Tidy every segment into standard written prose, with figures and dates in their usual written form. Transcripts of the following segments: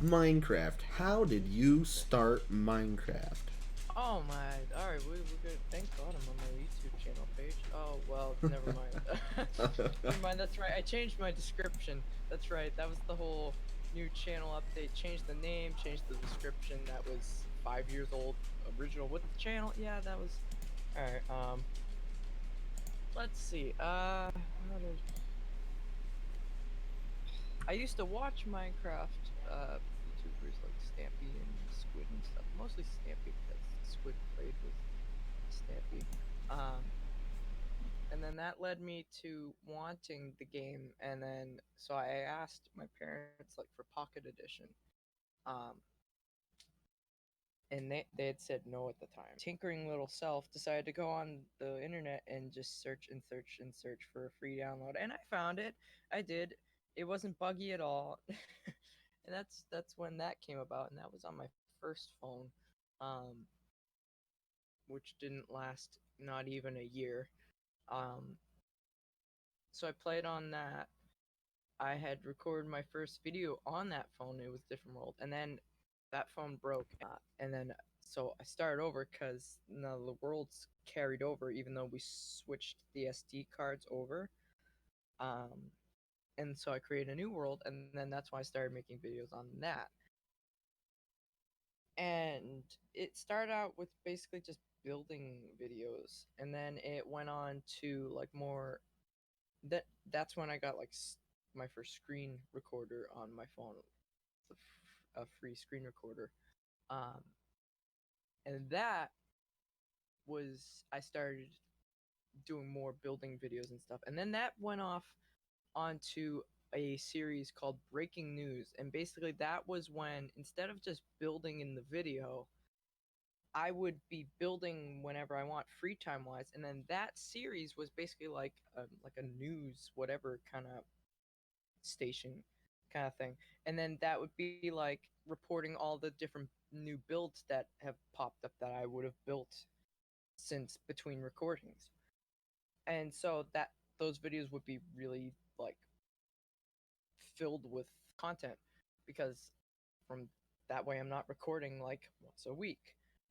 Minecraft. How did you start Minecraft? Oh my! All right, we're good. Thank God I'm on my YouTube channel page. Oh well, never mind. Never mind. That's right. I changed my description. That's right. That was the whole new channel update. Changed the name. Changed the description. That was 5 years old. Original with the channel. Yeah, that was. All right. Let's see. How did I used to watch Minecraft YouTubers like Stampy and Squid and stuff. Mostly Stampy because Squid played with Stampy. Um, and then that led me to wanting the game, and then so I asked my parents like for Pocket Edition. Um, and they had said no at the time. Tinkering little self decided to go on the internet and just search and search and search for a free download, and I found it. I did. It wasn't buggy at all, and that's when that came about, and that was on my first phone, um, which didn't last not even a year. Um, so I played on that. I had recorded my first video on that phone. It was different world, and then that phone broke, and then so I started over because now the world's carried over, even though we switched the SD cards over. Um, and so I created a new world, and then that's why I started making videos on that. And it started out with basically just building videos, and then it went on to like more that that's when I got like my first screen recorder on my phone, a free screen recorder. Um, and that was I started doing more building videos and stuff. And then that went off onto a series called Breaking News. And basically that was when instead of just building in the video, I would be building whenever I want free time wise. And then that series was basically like a news whatever kind of station kind of thing. And then that would be like reporting all the different new builds that have popped up that I would have built since between recordings. And so that those videos would be really like filled with content because from that way I'm not recording like once a week.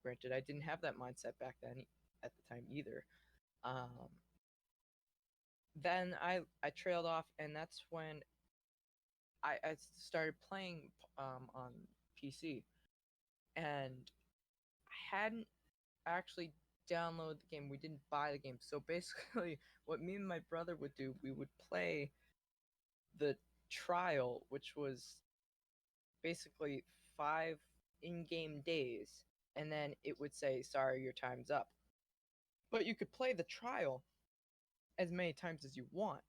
Granted, I didn't have that mindset back then at the time either. Um, then I trailed off, and that's when I started playing on PC, and I hadn't actually downloaded the game. We didn't buy the game. So basically, what me and my brother would do, we would play the trial, which was basically 5 in-game days, and then it would say, "Sorry, your time's up." But you could play the trial as many times as you want.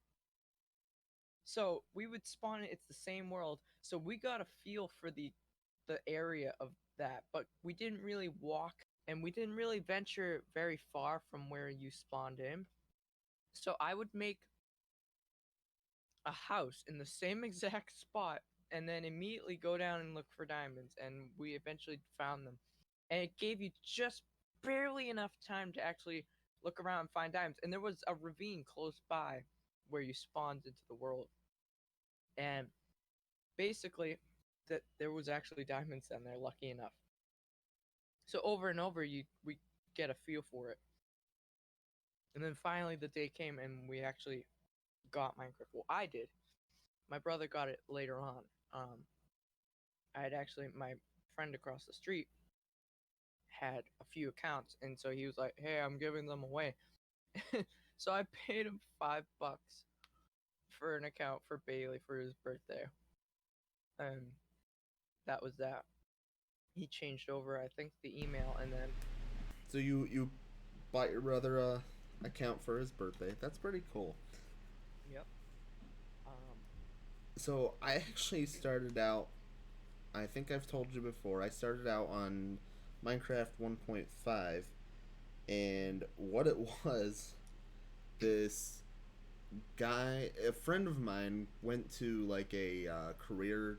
So we would spawn it. It's the same world. So we got a feel for the area of that, but we didn't really walk and we didn't really venture very far from where you spawned in. So I would make a house in the same exact spot and then immediately go down and look for diamonds, and we eventually found them. And it gave you just barely enough time to actually look around and find diamonds. And there was a ravine close by where you spawned into the world. And basically that there was actually diamonds down there, lucky enough. So over and over you we get a feel for it. And then finally the day came and we actually got Minecraft. Well, I did. My brother got it later on. I had actually my friend across the street had a few accounts, and so he was like, "Hey, I'm giving them away." So I paid him $5 for an account for Bailey for his birthday, and that was that. He changed over, I think, the email, and then So you bought your brother a account for his birthday. That's pretty cool. yep. Um, So I actually started out. I think I've told you before. I started out on Minecraft 1.5, and what it was, this guy, a friend of mine, went to like a career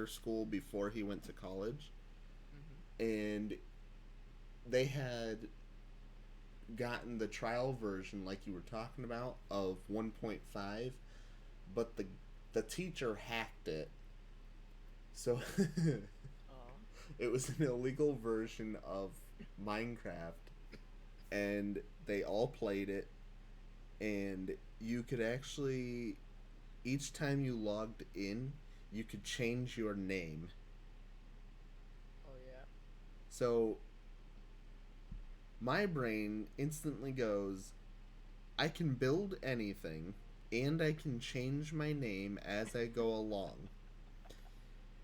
school before he went to college, mhm. and they had gotten the trial version like you were talking about of 1.5, but the teacher hacked it So Oh. it was an illegal version of Minecraft, and they all played it. And you could actually, each time you logged in, you could change your name. Oh yeah. So my brain instantly goes, I can build anything, and I can change my name as I go along.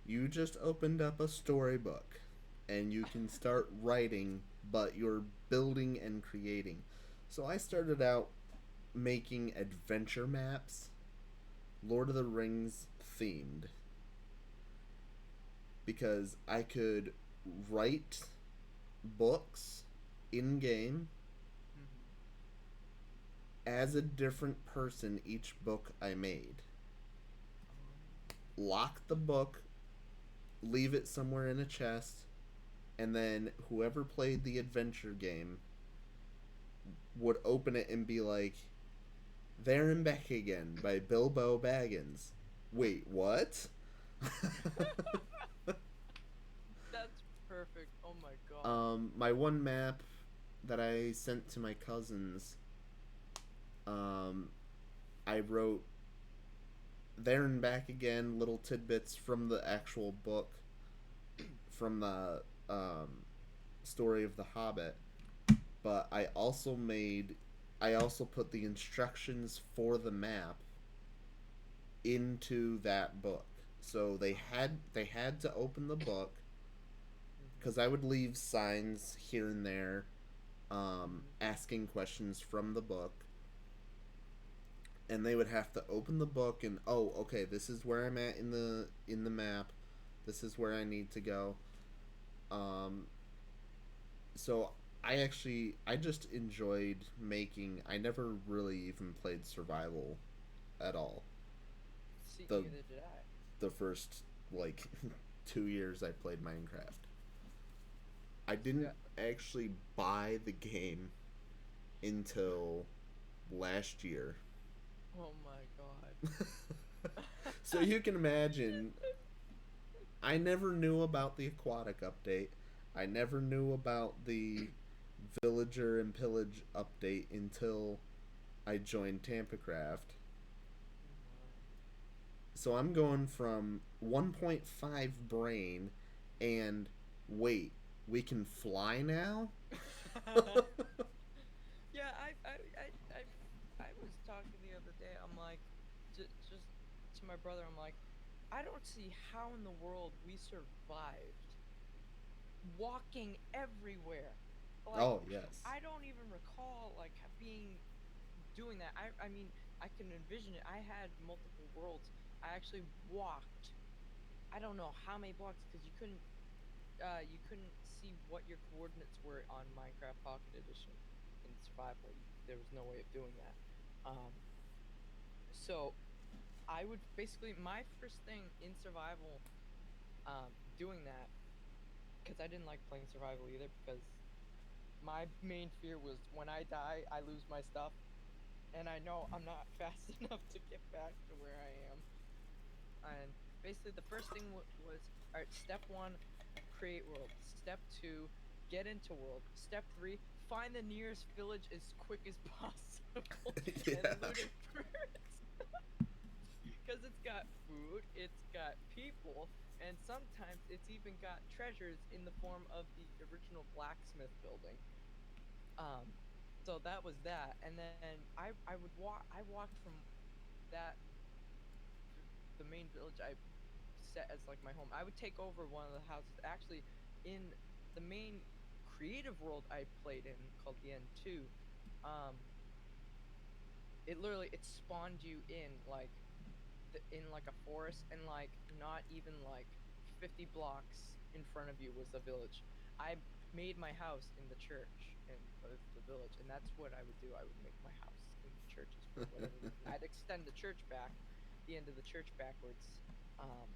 You just opened up a storybook, and you can start writing, but you're building and creating. So I started out making adventure maps, Lord of the Rings themed, because I could write books in game Mhm. as a different person each book I made. Oh. Lock the book, leave it somewhere in a chest, and then whoever played the adventure game would open it and be like, There and Back Again by Bilbo Baggins. Wait, what? That's perfect. Oh my god. My one map that I sent to my cousins, um, I wrote There and Back Again, little tidbits from the actual book, from the story of the Hobbit. But I also put the instructions for the map into that book. So they had to open the book Mhm. because I would leave signs here and there, Mhm. asking questions from the book, and they would have to open the book and, oh, okay, this is where I'm at in the map, this is where I need to go. Um, so I just enjoyed making. I never really even played survival at all. See, The neither did I. the first like 2 years I played Minecraft. I See, didn't actually buy the game until last year. oh my god. So you can imagine, I never knew about the aquatic update. I never knew about the villager and pillage update until I joined TampaCraft. Wow. So I'm going from 1.5 brain and wait, we can fly now? Yeah, I was talking the other day. I'm like, just to my brother. I'm like, I don't see how in the world we survived walking everywhere. Like, Oh, yes. I don't even recall like being doing that. I mean, I can envision it. I had multiple worlds. I actually walked. I don't know how many blocks because you couldn't see what your coordinates were on Minecraft Pocket Edition in survival. There was no way of doing that. So I would basically my first thing in survival, doing that because I didn't like playing survival either because my main fear was when I die, I lose my stuff, and I know I'm not fast enough to get back to where I am. And basically, the first thing was, all right, step one, create world. Step two, get into world. Step three, find the nearest village as quick as possible and Yeah. loot it first. Because it's got food, it's got people, and sometimes it's even got treasures in the form of the original blacksmith building. Um, so that was that, and then I would walk. I walked from that the main village I set as like my home. I would take over one of the houses. Actually, in the main creative world I played in called the N2, um, it spawned you in like in like a forest, and like not even like 50 blocks in front of you was a village. I made my house in the church in the village, and that's what I would do. I would make my house in the churches for whatever reason. I'd extend the church back, the end of the church backwards, um,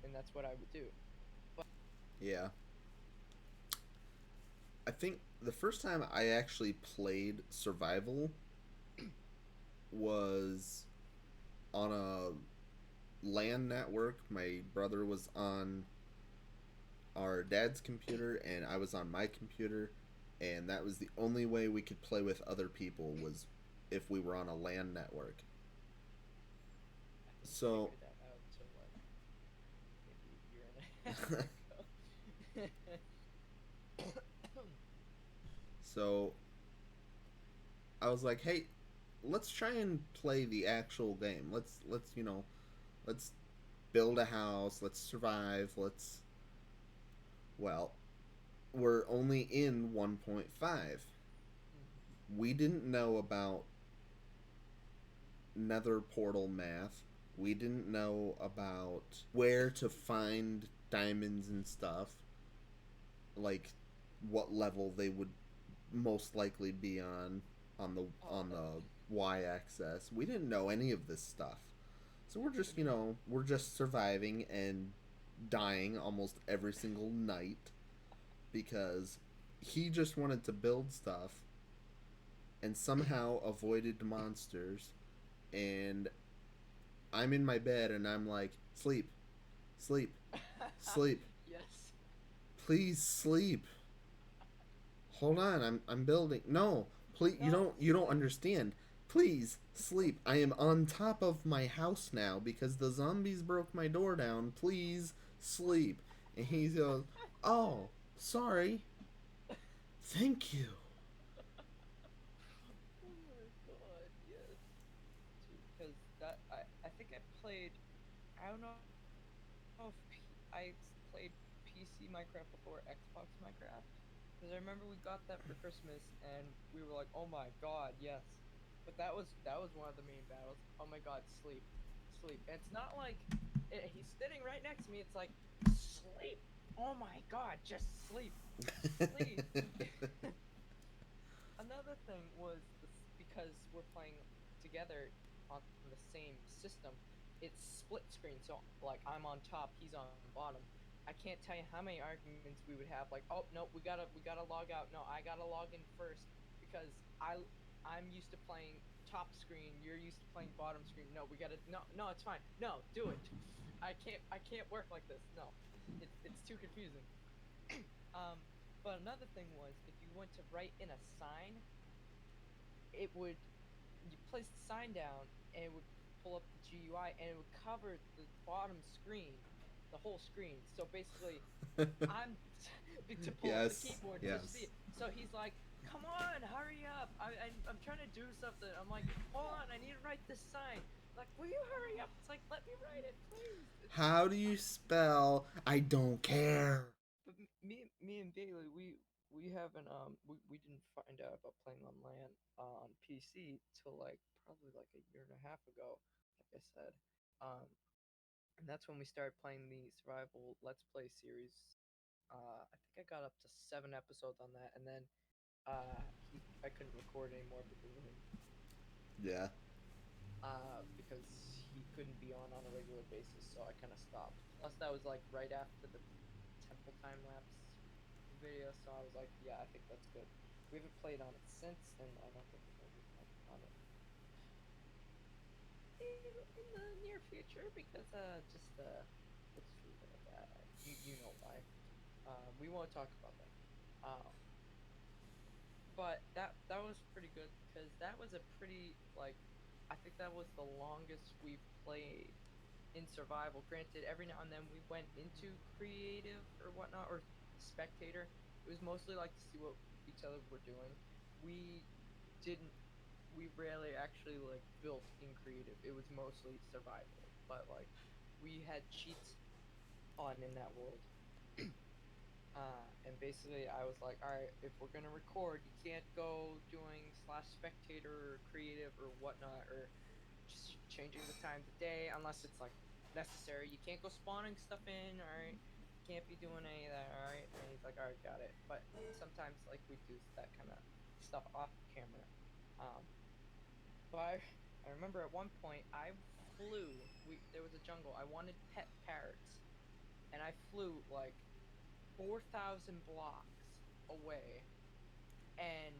and that's what I would do. But Yeah. I think the first time I actually played survival was on a LAN network. My brother was on our dad's computer, and I was on my computer, and that was the only way we could play with other people was if we were on a LAN network. I didn't So, figure that out till like maybe a year and a half ago. so I was like, hey, let's try and play the actual game. Let's build a house. Let's survive. Well, we're only in 1.5. We didn't know about nether portal math. We didn't know about where to find diamonds and stuff, like what level they would most likely be Oh, on the y axis. We didn't know any of this stuff. So we're just, mhm. we're just surviving and dying almost every single night because he just wanted to build stuff and somehow avoided monsters. And I'm in my bed and I'm like, sleep, sleep, sleep, Yes. please sleep. Hold on, I'm building. No, please, No, you don't sleep. understand. Please sleep. I am on top of my house now because the zombies broke my door down. Please sleep. And he goes, "Oh, sorry. Thank you." Oh my god, yes. Because that I think I played. I don't know if I played PC Minecraft before Xbox Minecraft. Because I remember we got that for Christmas and we were like, oh my god, yes. But that was one of the main battles. Oh my god, sleep, sleep. And it's not like he's sitting right next to me. It's like sleep. Oh my god, just sleep, sleep. Another thing was this, because we're playing together on the same system, it's split screen. So like I'm on top, he's on bottom. I can't tell you how many arguments we would have. Like, oh no, we gotta log out. No, I gotta log in first because I'm used to playing top screen. You're used to playing bottom screen. No, we gotta no, it's fine. No, do it. I can't work like this. No, it's too confusing. um, but another thing was if you went to write in a sign, it would you place the sign down and it would pull up the GUI and it would cover the bottom screen, the whole screen. So basically, I'm to pull up the Yes, keyboard to see yes. it. So he's like, "Come on, hurry up! I'm trying to do something." I'm like, "Hold on, I need to write this sign." Like, will you hurry up? It's like, let me write it, please. How do you spell I don't care? But me and Bailey, we haven't we didn't find out about playing on LAN on PC till like probably like a year and a half ago, like I said, um, and that's when we started playing the survival Let's Play series. I think I got up to 7 episodes on that, and then I couldn't record anymore because of him, Yeah. because he couldn't be on a regular basis, so I kind of stopped. Plus, that was like right after the temple time lapse video, so I was like, yeah, I think that's good. We haven't played on it since, and I don't think we're going to be playing on it in the near future because let's just leave it at that. You know why? We won't talk about that. But that was pretty good because that was a pretty like I think that was the longest we've played in survival. Granted, every now and then we went into creative or whatnot or spectator. It was mostly like to see what each other were doing. We didn't. We rarely actually like built in creative. It was mostly survival. But like we had cheats on in that world. And basically, I was like, all right, if we're gonna record, you can't go doing slash spectator or creative or whatnot, or just changing the time of day unless it's like necessary. You can't go spawning stuff in, all right? Can't be doing any of that, all right? And he's like, all right, got it. But sometimes like we do that kind of stuff off camera. Um, but I remember at one point I flew. There was a jungle. I wanted pet parrots, and I flew like 4,000 blocks away, and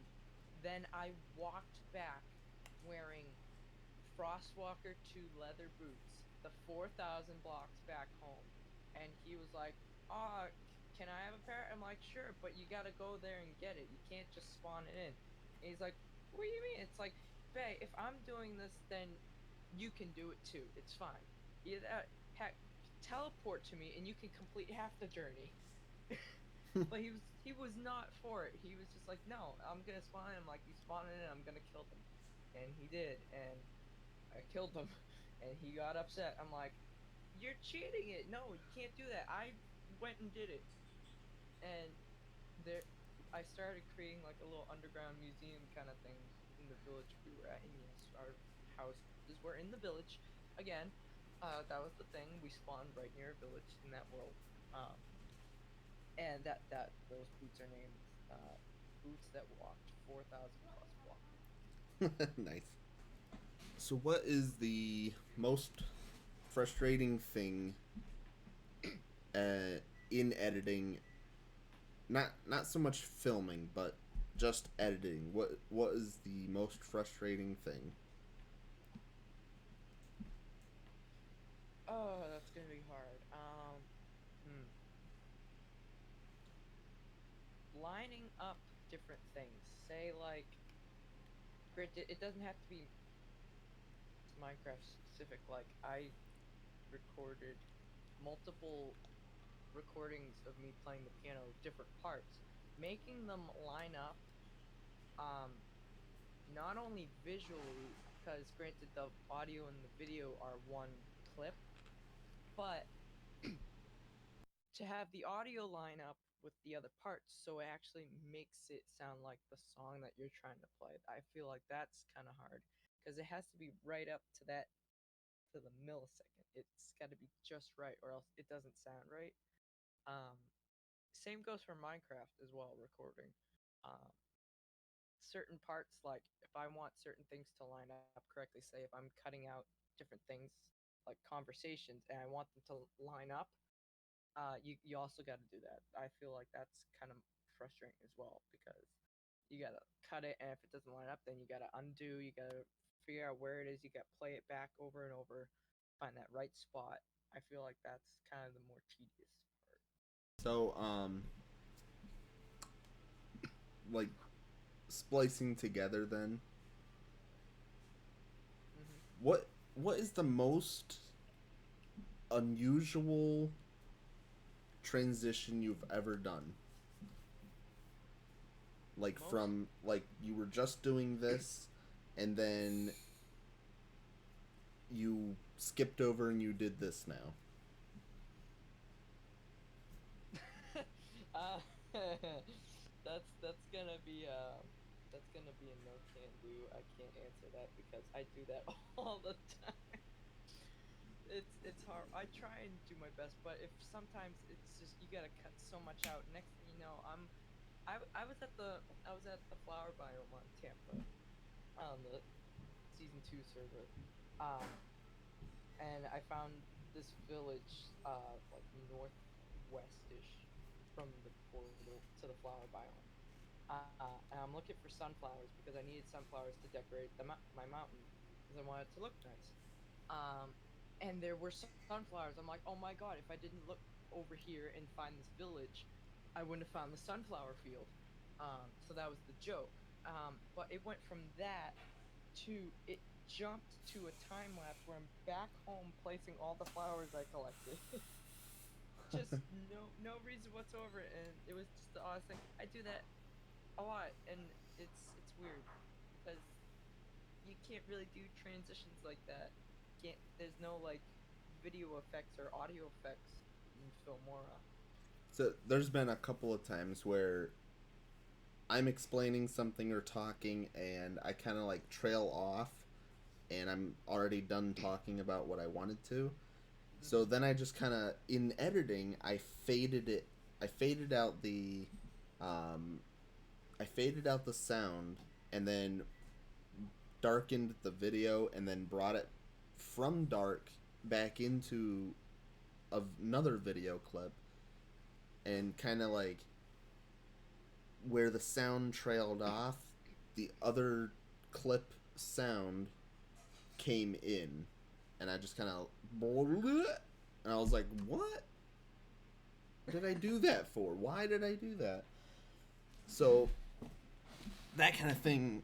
then I walked back wearing Frostwalker 2 leather boots the 4,000 blocks back home, and he was like, "Oh, can I have a parrot?" I'm like, "Sure, but you gotta go there and get it. You can't just spawn it in." And he's like, "What do you mean?" It's like, "Bae, if I'm doing this, then you can do it too. It's fine. Either heck, teleport to me, and you can complete half the journey." But he was not for it. He was just like, "No, I'm gonna spawn him. Like, you spawn it in, I'm gonna kill them," and he did, and I killed him, and he got upset. I'm like, "You're cheating it. No, you can't do that. I went and did it." And there, I started creating like a little underground museum kind of thing in the village we were at, and yes, our houses were in the village again. That was the thing. We spawned right near a village in that world. And that those boots are named uh, boots that walked 4,000 plus blocks. Nice. So, what is the most frustrating thing in editing? Not so much filming, but just editing. What is the most frustrating thing? Oh, that's gonna be hard. Lining up different things. Say like, granted, it doesn't have to be Minecraft specific. Like I recorded multiple recordings of me playing the piano, different parts, making them line up. Um, Not only visually, because granted the audio and the video are one clip, but to have the audio line up with the other parts so it actually makes it sound like the song that you're trying to play. I feel like that's kind of hard because it has to be right up to that, to the millisecond. It's got to be just right or else it doesn't sound right. Um, Same goes for Minecraft as well, recording. Um, Certain parts, like if I want certain things to line up correctly, say if I'm cutting out different things like conversations and I want them to line up, you also got to do that. I feel like that's kind of frustrating as well because you got to cut it, and if it doesn't line up, then you got to undo. You got to figure out where it is. You got to play it back over and over, find that right spot. I feel like that's kind of the more tedious part. So, like splicing together. Then, Hmm. what is the most unusual transition you've ever done? Like Most from like you were just doing this, and then you skipped over and you did this now. uh, that's gonna be a no can do. I can't answer that because I do that all the time. It's hard. I try and do my best, but if sometimes it's just you gotta cut so much out. Next thing you know, I was at the flower biome on Tampa on the season 2 server, um, and I found this village like northwestish from the portal to the flower biome. And I'm looking for sunflowers because I needed sunflowers to decorate my mountain because I wanted it to look nice. Um, and there were sunflowers. I'm like, oh my god, if I didn't look over here and find this village, I wouldn't have found the sunflower field. So that was the joke. But it went from that to it jumped to a time lapse where I'm back home placing all the flowers I collected. Just no reason whatsoever, and it was just the oddest thing. I do that a lot, and it's weird because you can't really do transitions like that. Can't There's no like video effects or audio effects in Filmora. So there's been a couple of times where I'm explaining something or talking, and I kind of like trail off, and I'm already done talking about what I wanted to. So Hmm. then I just kind of in editing, I faded out um, I faded out the sound, and then darkened the video, and then brought it from dark back into another video clip, and kind of like where the sound trailed off, the other clip sound came in. and I just kind of, and I was like, what did I do that for? Why did I do that? So that kind of thing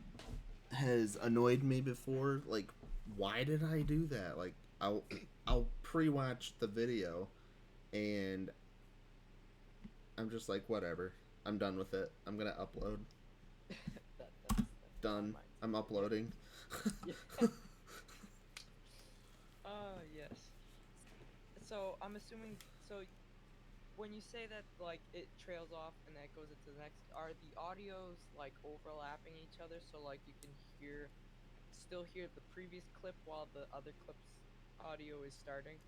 has annoyed me before. Like, why did I do that? Like, I'll pre-watch the video, and I'm just like, whatever. I'm done with it. I'm gonna upload. that's Done. mine I'm too. uploading. Yeah. Yes. So I'm assuming. So when you say that like it trails off and then it goes into the next, are the audios like overlapping each other so like you can still hear the previous clip while the other clip's audio is starting?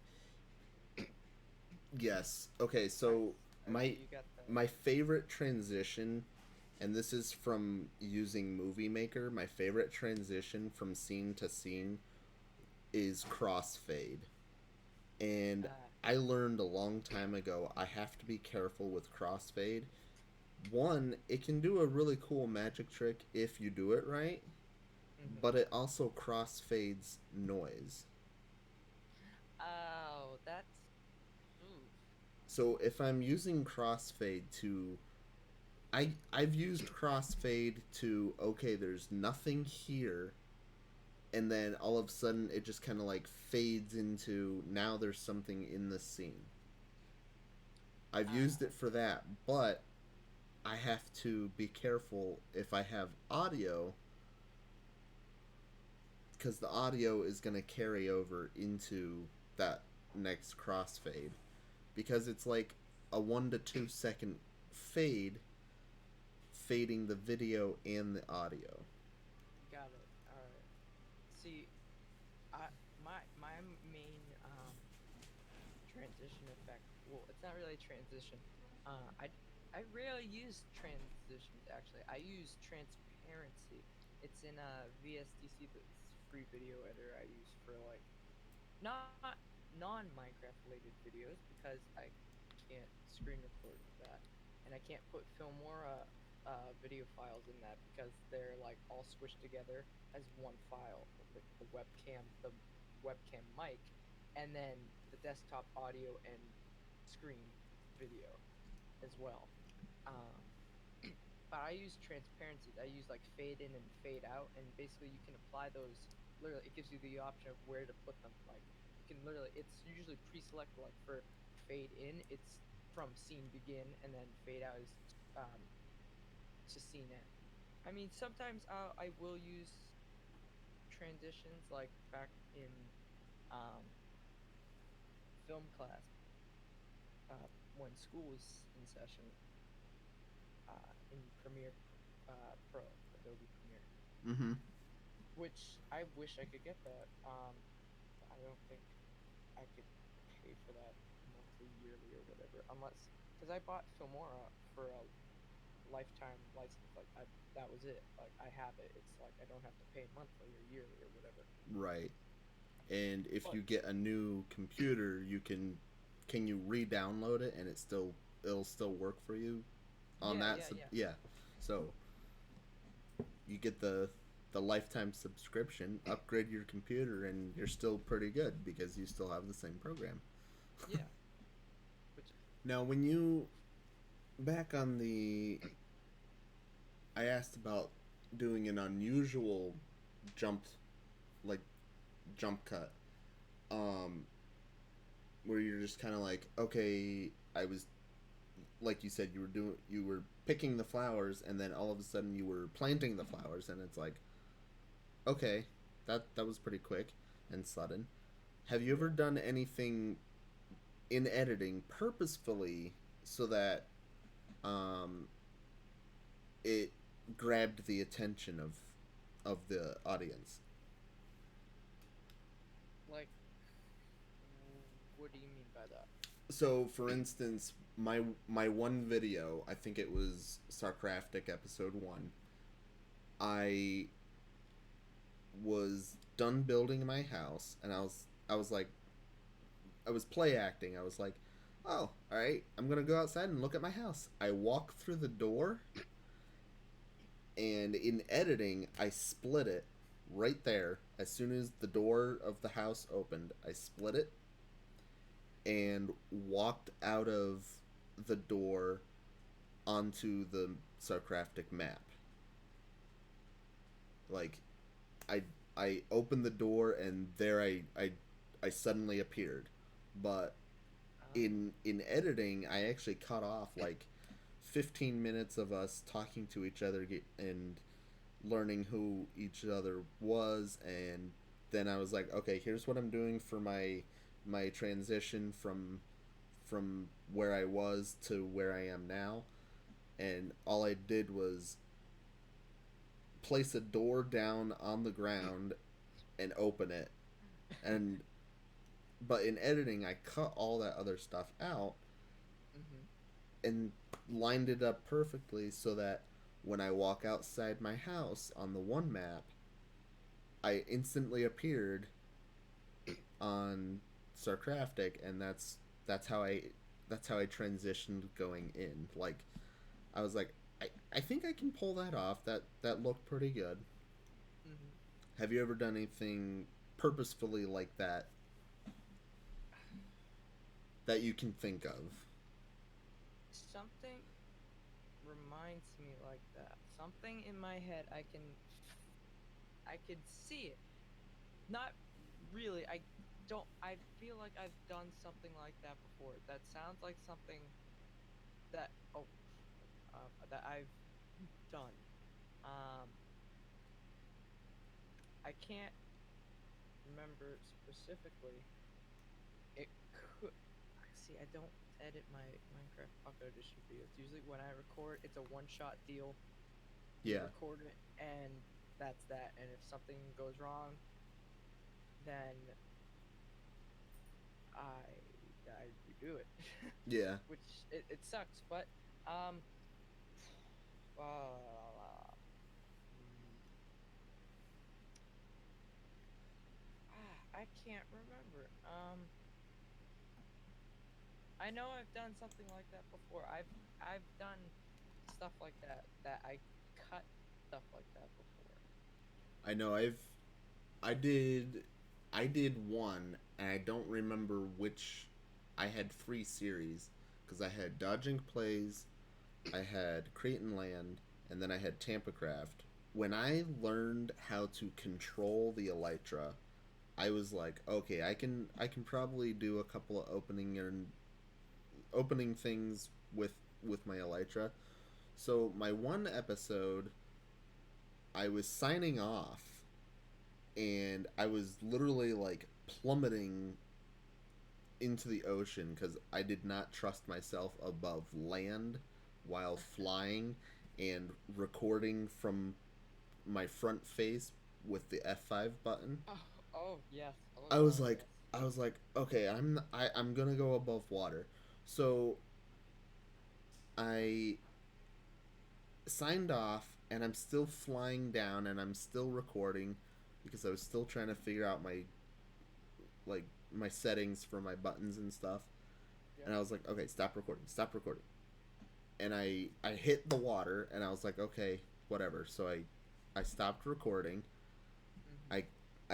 Yes. Okay. Nice. So Okay, my you got the. my favorite transition, and this is from using Movie Maker. My favorite transition from scene to scene is crossfade, and Uh, I learned a long time ago I have to be careful with crossfade. One, it can do a really cool magic trick if you do it right, mhm. but it also crossfades noise. Oh, that's. Ooh. So if I'm using crossfade to I've used crossfade to, okay, there's nothing here, and then all of a sudden it just kind of like fades into, now there's something in the scene. I've used Uh, it for that, but I have to be careful if I have audio, because the audio is going to carry over into that next crossfade, because it's like a 1 to 2 second fade, fading the video and the audio. got it. All right. See, my main transition effect. Well, it's not really a transition. Uh, I I rarely use transitions actually. I use transparency. It's in a VSDC, that's free video editor I use for like not non-Minecraft related videos because I can't screen record that, and I can't put Filmora video files in that because they're like all squished together as one file. The webcam mic, and then the desktop audio and screen video as well. Um, but I use transparencies. I use like fade in and fade out, and basically you can apply those. Literally, it gives you the option of where to put them. Like you can literally, it's usually pre-selected. Like for fade in, it's from scene begin, and then fade out is um, to scene end. I mean, sometimes I will use transitions, like back in um, film class, when school was in session, in Premiere Pro, Adobe Premiere, Mm-hmm. which I wish I could get that. I don't think I could pay for that monthly, yearly, or whatever, unless because I bought Filmora for a lifetime license. Like that was it. Like I have it. It's like I don't have to pay monthly or yearly or whatever. Right. And if But you get a new computer, can you re-download it and it'll still work for you on yeah, that yeah, yeah, yeah. So you get the lifetime subscription, upgrade your computer, and you're still pretty good because you still have the same program. yeah. Which Now, when you back on the I asked about doing an unusual jump, like jump cut, um where you're just kind of like, okay, I was, like you said, you were picking the flowers, and then all of a sudden you were planting the flowers, and it's like, okay, that was pretty quick and sudden. Have you ever yeah. done anything in editing purposefully so that um it grabbed the attention of the audience? Like, what do you mean by that? So for instance, my one video, I think it was Sarcraftic episode 1, I was done building my house, and I was like, I was play acting. I was like, oh, all right, I'm gonna go outside and look at my house. I walk through the door, and in editing, I split it right there, as soon as the door of the house opened, I split it and walked out of the door onto the Sarcraftic map. Like I I opened the door and there I suddenly appeared. But Oh. in editing, I actually cut off like 15 minutes of us talking to each other and learning who each other was, and then I was like, okay, here's what I'm doing for my transition from where I was to where I am now. And all I did was place a door down on the ground and open it. And but in editing, I cut all that other stuff out Mhm. and lined it up perfectly so that when I walk outside my house on the one map, I instantly appeared on Sarcraftic, and that's how I that's how I transitioned going in. Like I was like, I think I can pull that off. That looked pretty good. Mhm. Have you ever done anything purposefully like that that you can think of? Something reminds me like that. Something in my head, I can see it. Not really. I don't. I feel like I've done something like that before. That sounds like something that that I've done. Um, I can't remember specifically. It could. See, I don't edit my Minecraft Pocket Edition videos. Usually, when I record, it's a one-shot deal. You Yeah, record it, and that's that. And if something goes wrong, then I redo it, yeah. which it sucks. But um, mm, I can't remember. I know I've done something like that before. I've done stuff like that that I cut stuff like that before. I know I did I did one, and I don't remember which. I had three series because I had Dodging Plays, I had Creighton Land, and then I had TampaCraft. When I learned how to control the Elytra, I was like, okay, I can probably do a couple of opening things with my Elytra. So my one episode, I was signing off, and I was literally like plummeting into the ocean because I did not trust myself above land while flying and recording from my front face with the F5 button. Oh, oh yes. Oh I was god, like yes. I was like, okay, I'm gonna go above water. So I signed off, and I'm still flying down, and I'm still recording because I was still trying to figure out like my settings for my buttons and stuff. Yep. And I was like, okay, stop recording, stop recording. And I hit the water, and I was like, okay, whatever. So I stopped recording. Mhm. I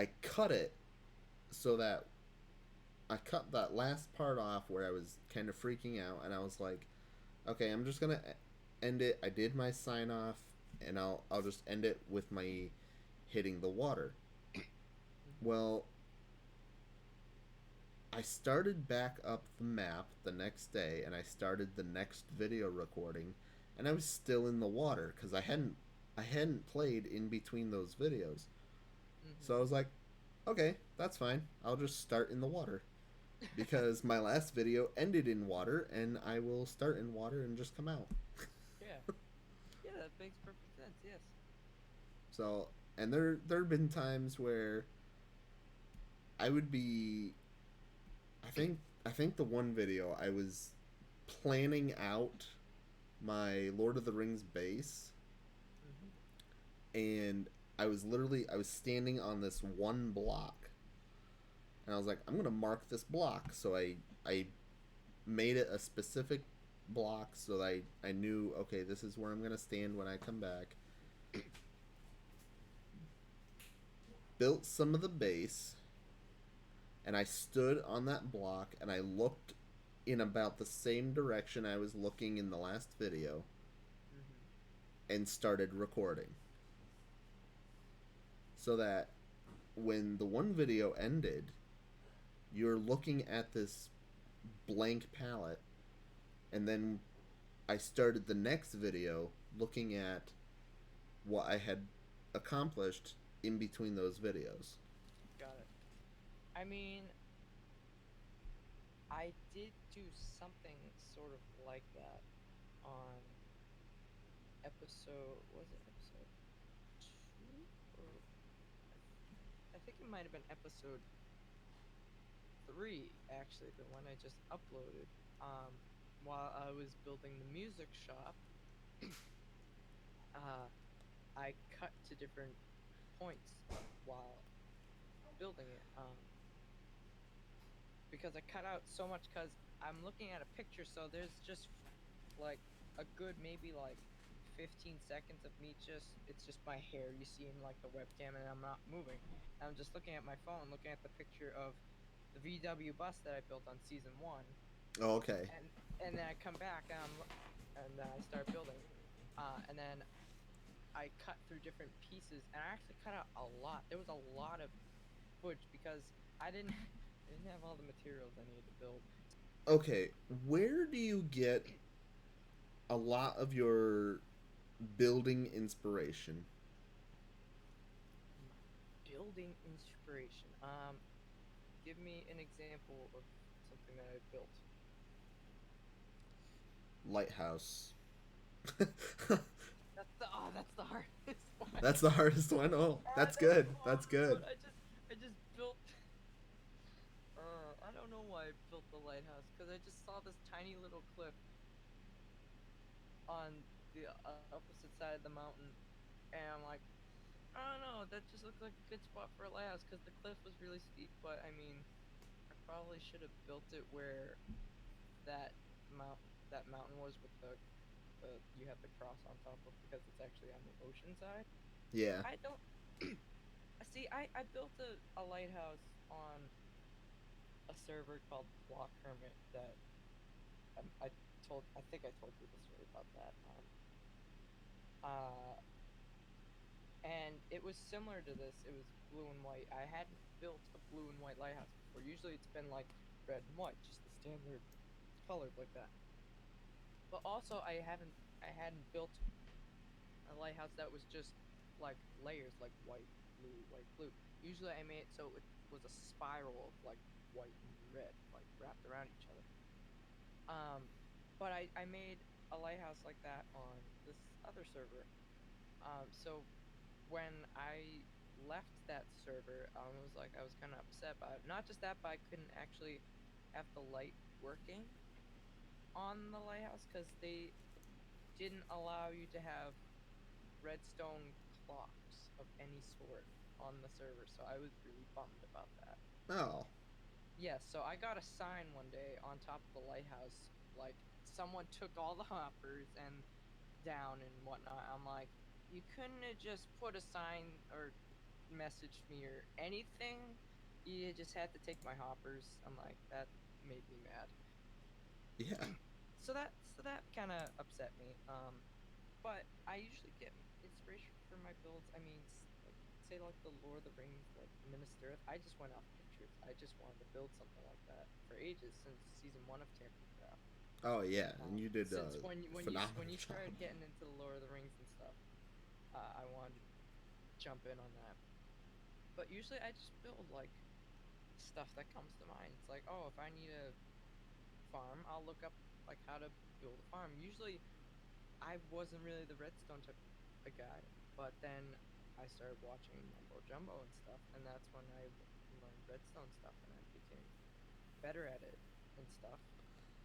I cut it so that I cut that last part off where I was kind of freaking out, and I was like, okay, I'm just gonna end it. I did my sign off, and I'll just end it with my hitting the water. Mhm. Well, I started back up the map the next day, and I started the next video recording, and I was still in the water because I hadn't played in between those videos. So I Mhm. was like, okay, that's fine. I'll just start in the water because my last video ended in water, and I will start in water and just come out. Yeah. Yeah, that makes perfect sense. Yes. So, and there have been times where I would be I think the one video I was planning out my Lord of the Rings base, Mhm. and I was standing on this one block, and I was like, I'm gonna mark this block. So I made it a specific block so that I knew, okay, this is where I'm gonna stand when I come back. built some of the base, and I stood on that block and I looked in about the same direction I was looking in the last video Mhm. and started recording. So that when the one video ended, you're looking at this blank palette, and then I started the next video looking at what I had accomplished in between those videos. Got it. I mean, I did do something sort of like that on episode. Was it episode 2 or I think it might have been episode 3, actually, the one I just uploaded. Um, while I was building the music shop, uh, I cut to different points while building it. Because I cut out so much because I'm looking at a picture, so there's just like a good maybe like 15 seconds of me just it's just my hair you see in like the webcam and I'm not moving. I'm just looking at my phone, looking at the picture of the VW bus that I built on season 1, Oh, okay. and then I come back and and then I start building. And then I cut through different pieces and I actually cut out a lot. There was a lot of footage because I didn't I didn't have all the materials I needed to build. Okay, where do you get a lot of your building inspiration? Building inspiration. Give me an example of something that I built. Lighthouse. That's the hardest one. That's the hardest one. Oh, that's That's good. the That's hardest good. one. I just built. I don't know why I built the lighthouse because I just saw this tiny little cliff on the opposite side of the mountain, and I'm like, I don't know. That just looks like a good spot for a lighthouse because the cliff was really steep. But I mean, I probably should have built it where that that mountain was with the you have the cross on top of because it's actually on the ocean side. Yeah. I don't see. I built a lighthouse on a server called Block Hermit that I think I told you the story about that. Uh, and it was similar to this. It was blue and white. I hadn't built a blue and white lighthouse before. Usually it's been like red and white, just the standard colors like that. But also I hadn't built a lighthouse that was just like layers, like white, blue. Usually I made it so it was a spiral of like white and red, like wrapped around each other. Um, but I made a lighthouse like that on this other server. So when I left that server, it was like I was kind of upset about it. Not just that, but I couldn't actually have the light working on the lighthouse because they didn't allow you to have redstone clocks of any sort on the server, so I was really bummed about that. Oh. Yes, so I got a sign one day on top of the lighthouse, like someone took all the hoppers and down and whatnot. I'm like, you couldn't have just put a sign or messaged me or anything. You just had to take my hoppers. I'm like, that made me mad. Yeah. So that kind of upset me. But I usually get inspiration for my builds. I mean, like say like the Lord of the Rings, like Minas Tirith. I just went off pictures. I just wanted to build something like that for ages since season 1 of TampaCraft. Oh yeah, and you did a Since when phenomenal you job. started getting into the Lord of the Rings and stuff, I wanted to jump in on that. But usually I just build like stuff that comes to mind. It's like, oh, if I need a farm, I'll look up like how to build a farm. Usually I wasn't really the redstone type of guy, but then I started watching Mumbo Jumbo and stuff, and that's when I learned redstone stuff, and I became better at it and stuff.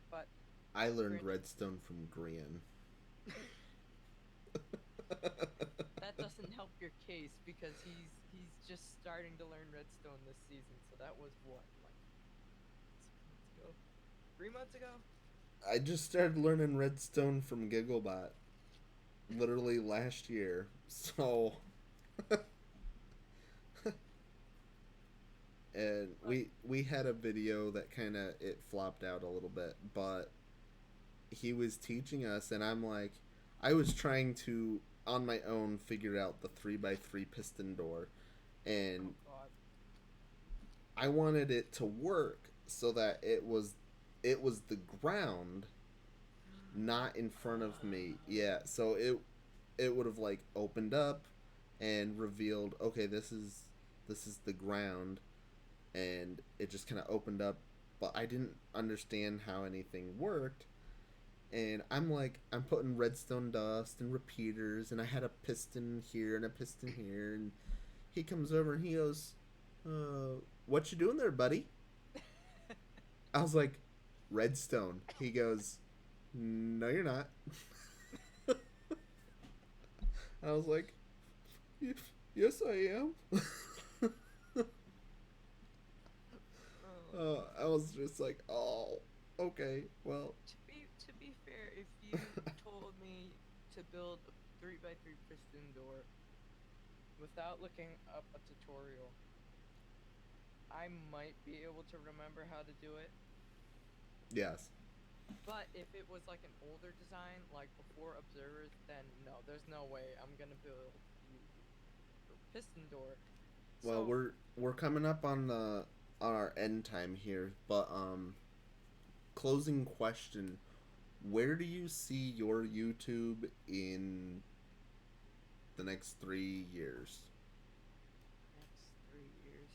But I learned granted, redstone from Grian. that doesn't help your case because he's just starting to learn redstone this season. So that was what, like 6 months ago, 3 months ago. I just started learning redstone from Gigglebot literally last year. So And But we had a video that kind of it flopped out a little bit, but he was teaching us, and I'm like, I was trying to on my own figure out the 3x3 piston door, and oh god. I wanted it to work so that it was the ground, not in front of me. Yeah, so it would have like opened up and revealed, okay, this is the ground, and it just kind of opened up, but I didn't understand how anything worked. And I'm like, I'm putting redstone dust and repeaters, and I had a piston here and a piston here, and he comes over and he goes, what you doing there, buddy? I was like, redstone. He goes, no, you're not. I was like, yes, I am. Oh. I was just like, oh, okay, well, To be fair, if you told me to build a 3x3 piston door without looking up a tutorial, I might be able to remember how to do it. yes. But if it was like an older design, like before observers, then no, there's no way I'm gonna build you a piston door. Well, So we're coming up on the on our end time here, but closing question: where do you see your YouTube in the next 3 years? next 3 years.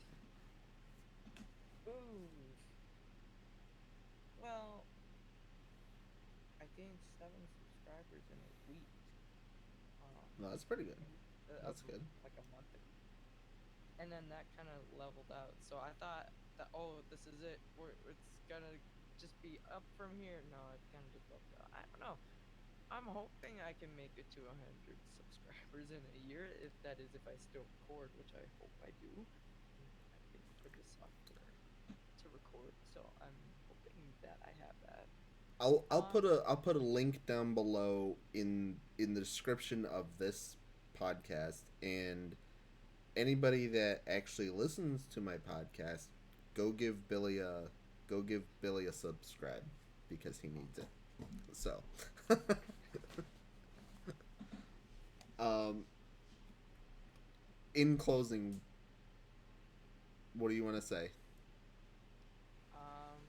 Ooh. Well, I gained 7 subscribers in a week. No, that's pretty good. Of That's good. like a month ago. And then that kind of leveled out. So I thought that, oh, this is it. It's gonna just be up from here. No, it kind of just leveled out. I don't know. I'm hoping I can make it to 100 subscribers in a year. If that is, if I still record, which I hope I do. I paid for the software to record, so I'm hoping that I have that. Um, I'll put a link down below in the description of this podcast, and anybody that actually listens to my podcast, go give Billy a go give Billy a subscribe because he needs it. So, um, in closing, what do you want to say? um,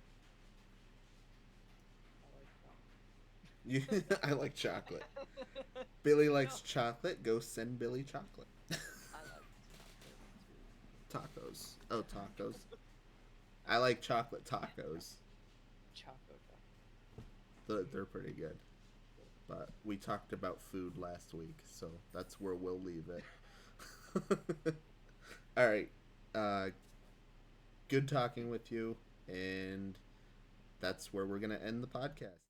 I like chocolate. You, I like chocolate. Billy likes No, chocolate. Go send Billy chocolate. I like chocolate too. Tacos. Oh, tacos. I like chocolate tacos. Choco chocolate. They're pretty good. But we talked about food last week, so that's where we'll leave it. All right. Uh, good talking with you, and that's where we're going to end the podcast.